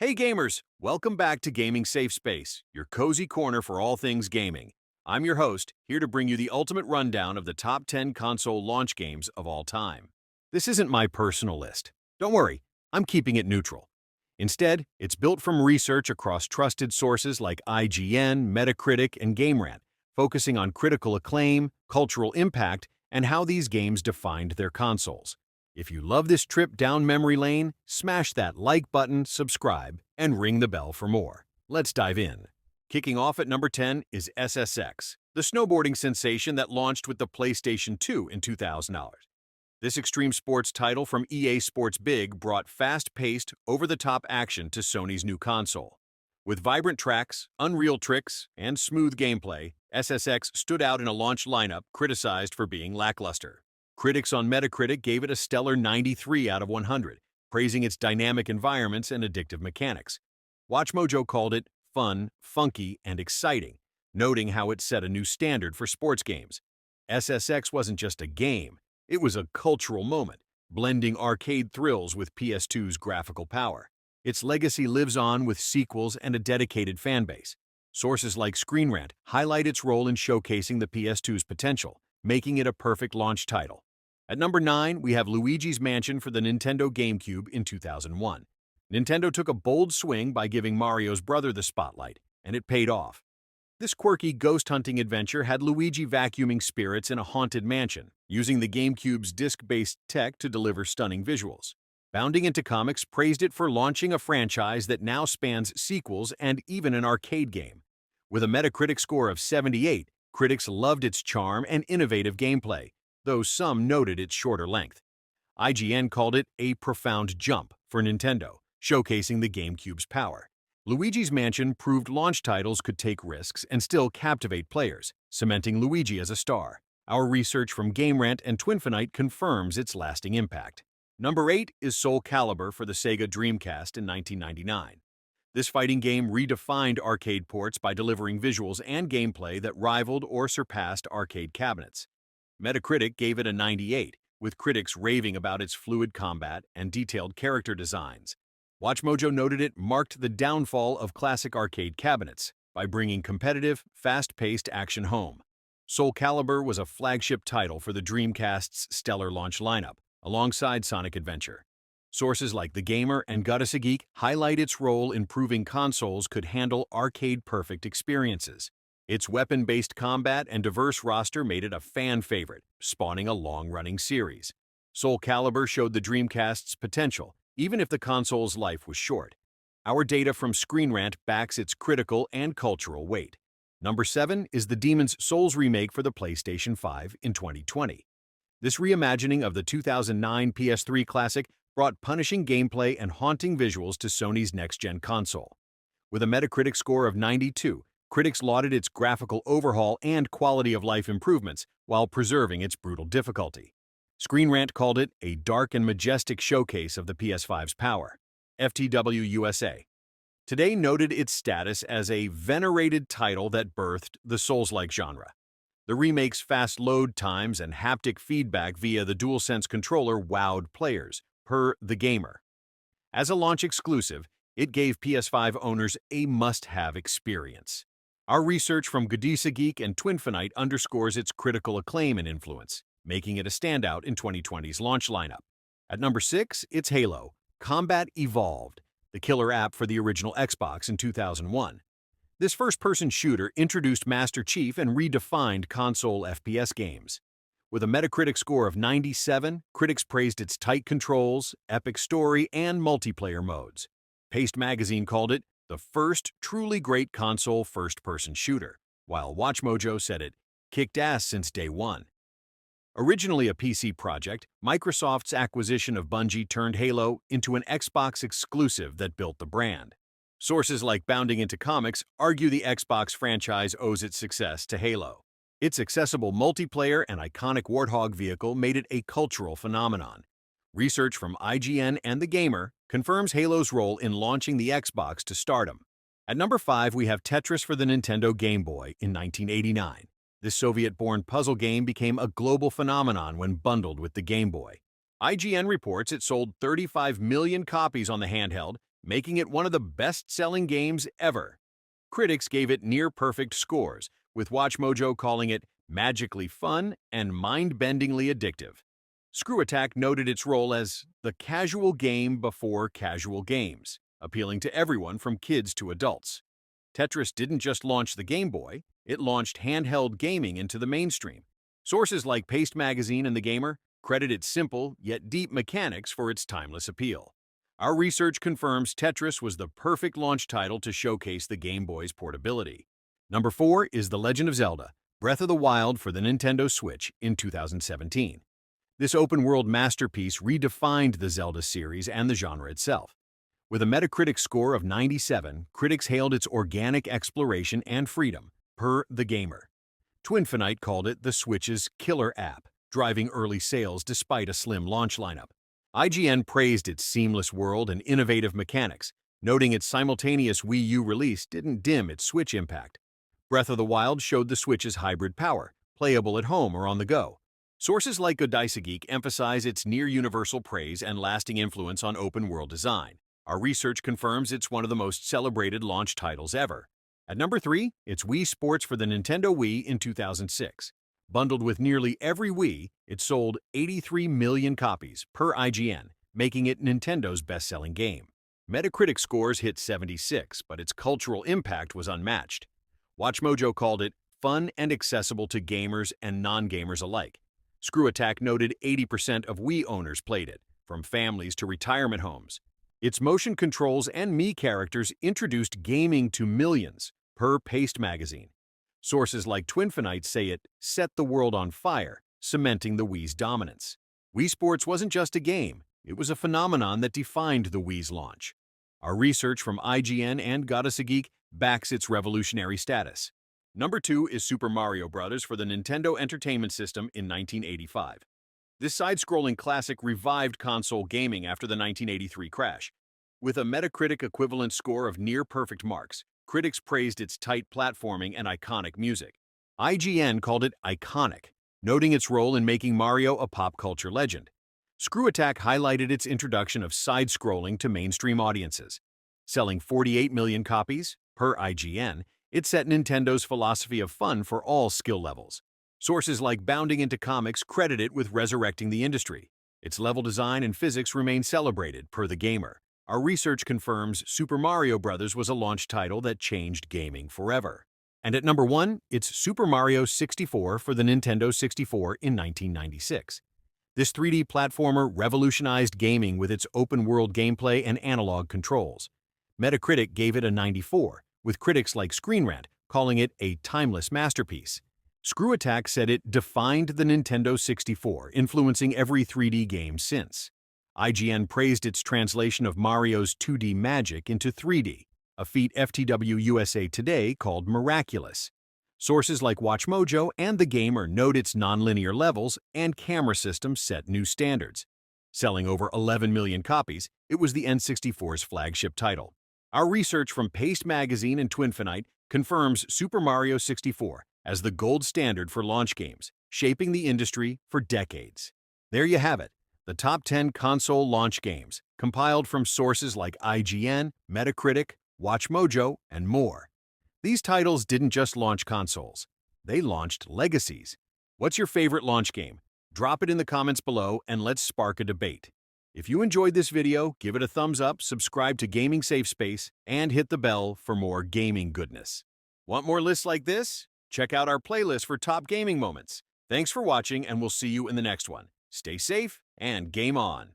Hey gamers, welcome back to Gamingsafespace, your cozy corner for all things gaming. I'm your host, here to bring you the ultimate rundown of the top 10 console launch games of all time. This isn't my personal list. Don't worry, I'm keeping it neutral. Instead, it's built from research across trusted sources like IGN, Metacritic, and GameRant, focusing on critical acclaim, cultural impact, and how these games defined their consoles. If you love this trip down memory lane, smash that like button, subscribe, and ring the bell for more. Let's dive in. Kicking off at number 10 is SSX, the snowboarding sensation that launched with the PlayStation 2 in 2000. This extreme sports title from EA Sports Big brought fast-paced, over-the-top action to Sony's new console. With vibrant tracks, unreal tricks, and smooth gameplay, SSX stood out in a launch lineup criticized for being lackluster. Critics on Metacritic gave it a stellar 93 out of 100, praising its dynamic environments and addictive mechanics. WatchMojo called it fun, funky, and exciting, noting how it set a new standard for sports games. SSX wasn't just a game, it was a cultural moment, blending arcade thrills with PS2's graphical power. Its legacy lives on with sequels and a dedicated fanbase. Sources like ScreenRant highlight its role in showcasing the PS2's potential, making it a perfect launch title. At number 9, we have Luigi's Mansion for the Nintendo GameCube in 2001. Nintendo took a bold swing by giving Mario's brother the spotlight, and it paid off. This quirky ghost-hunting adventure had Luigi vacuuming spirits in a haunted mansion, using the GameCube's disc-based tech to deliver stunning visuals. Bounding Into Comics praised it for launching a franchise that now spans sequels and even an arcade game. With a Metacritic score of 78, critics loved its charm and innovative gameplay, though some noted its shorter length. IGN called it a profound jump for Nintendo, showcasing the GameCube's power. Luigi's Mansion proved launch titles could take risks and still captivate players, cementing Luigi as a star. Our research from GameRant and Twinfinite confirms its lasting impact. Number 8 is Soul Calibur for the Sega Dreamcast in 1999. This fighting game redefined arcade ports by delivering visuals and gameplay that rivaled or surpassed arcade cabinets. Metacritic gave it a 98, with critics raving about its fluid combat and detailed character designs. WatchMojo noted it marked the downfall of classic arcade cabinets by bringing competitive, fast-paced action home. Soul Calibur was a flagship title for the Dreamcast's stellar launch lineup, alongside Sonic Adventure. Sources like TheGamer and GodisaGeek highlight its role in proving consoles could handle arcade-perfect experiences. Its weapon-based combat and diverse roster made it a fan favorite, spawning a long-running series. Soul Calibur showed the Dreamcast's potential, even if the console's life was short. Our data from ScreenRant backs its critical and cultural weight. Number 7 is the Demon's Souls remake for the PlayStation 5 in 2020. This reimagining of the 2009 PS3 classic brought punishing gameplay and haunting visuals to Sony's next-gen console. With a Metacritic score of 92, critics lauded its graphical overhaul and quality-of-life improvements while preserving its brutal difficulty. ScreenRant called it a dark and majestic showcase of the PS5's power. FTW USA today noted its status as a venerated title that birthed the Souls-like genre. The remake's fast load times and haptic feedback via the DualSense controller wowed players, per TheGamer. As a launch exclusive, it gave PS5 owners a must-have experience. Our research from GodisaGeek and Twinfinite underscores its critical acclaim and influence, making it a standout in 2020's launch lineup. At number 6, it's Halo: Combat Evolved, the killer app for the original Xbox in 2001. This first-person shooter introduced Master Chief and redefined console FPS games. With a Metacritic score of 97, critics praised its tight controls, epic story, and multiplayer modes. Paste Magazine called it the first truly great console first-person shooter, while WatchMojo said it kicked ass since day one. Originally a PC project, Microsoft's acquisition of Bungie turned Halo into an Xbox exclusive that built the brand. Sources like Bounding Into Comics argue the Xbox franchise owes its success to Halo. Its accessible multiplayer and iconic Warthog vehicle made it a cultural phenomenon. Research from IGN and TheGamer confirms Halo's role in launching the Xbox to stardom. At number 5, we have Tetris for the Nintendo Game Boy in 1989. This Soviet-born puzzle game became a global phenomenon when bundled with the Game Boy. IGN reports it sold 35 million copies on the handheld making it one of the best-selling games ever. Critics gave it near-perfect scores, with WatchMojo calling it magically fun and mind-bendingly addictive. ScrewAttack noted its role as the casual game before casual games, appealing to everyone from kids to adults. Tetris didn't just launch the Game Boy, it launched handheld gaming into the mainstream. Sources like Paste Magazine and TheGamer credit its simple yet deep mechanics for its timeless appeal. Our research confirms Tetris was the perfect launch title to showcase the Game Boy's portability. Number 4 is The Legend of Zelda: Breath of the Wild for the Nintendo Switch in 2017. This open-world masterpiece redefined the Zelda series and the genre itself. With a Metacritic score of 97, critics hailed its organic exploration and freedom, per TheGamer. Twinfinite called it the Switch's killer app, driving early sales despite a slim launch lineup. IGN praised its seamless world and innovative mechanics, noting its simultaneous Wii U release didn't dim its Switch impact. Breath of the Wild showed the Switch's hybrid power, playable at home or on the go. Sources like GodisaGeek emphasize its near-universal praise and lasting influence on open-world design. Our research confirms it's one of the most celebrated launch titles ever. At number 3, it's Wii Sports for the Nintendo Wii in 2006. Bundled with nearly every Wii, it sold 83 million copies, per IGN, making it Nintendo's best-selling game. Metacritic scores hit 76, but its cultural impact was unmatched. WatchMojo called it fun and accessible to gamers and non-gamers alike. ScrewAttack noted 80% of Wii owners played it, from families to retirement homes. Its motion controls and Mii characters introduced gaming to millions, per Paste Magazine. Sources like Twinfinite say it set the world on fire, cementing the Wii's dominance. Wii Sports wasn't just a game, it was a phenomenon that defined the Wii's launch. Our research from IGN and GodisaGeek backs its revolutionary status. Number 2 is Super Mario Bros. For the Nintendo Entertainment System in 1985. This side-scrolling classic revived console gaming after the 1983 crash. With a Metacritic equivalent score of near-perfect marks, critics praised its tight platforming and iconic music. IGN called it iconic, noting its role in making Mario a pop culture legend. ScrewAttack highlighted its introduction of side-scrolling to mainstream audiences. Selling 48 million copies, per IGN, it set Nintendo's philosophy of fun for all skill levels. Sources like Bounding Into Comics credit it with resurrecting the industry. Its level design and physics remain celebrated, per TheGamer. Our research confirms Super Mario Bros. Was a launch title that changed gaming forever. And at number 1, it's Super Mario 64 for the Nintendo 64 in 1996. This 3D platformer revolutionized gaming with its open-world gameplay and analog controls. Metacritic gave it a 94, with critics like ScreenRant calling it a timeless masterpiece. ScrewAttack said it defined the Nintendo 64, influencing every 3D game since. IGN praised its translation of Mario's 2D magic into 3D, a feat FTW USA Today called miraculous. Sources like WatchMojo and TheGamer note its nonlinear levels and camera system set new standards. Selling over 11 million copies, it was the N64's flagship title. Our research from Paste Magazine and Twinfinite confirms Super Mario 64 as the gold standard for launch games, shaping the industry for decades. There you have it, the top 10 console launch games, compiled from sources like IGN, Metacritic, WatchMojo, and more. These titles didn't just launch consoles, they launched legacies. What's your favorite launch game? Drop it in the comments below and let's spark a debate. If you enjoyed this video, give it a thumbs up, subscribe to Gamingsafespace, and hit the bell for more gaming goodness. Want more lists like this? Check out our playlist for top gaming moments. Thanks for watching, and we'll see you in the next one. Stay safe and game on!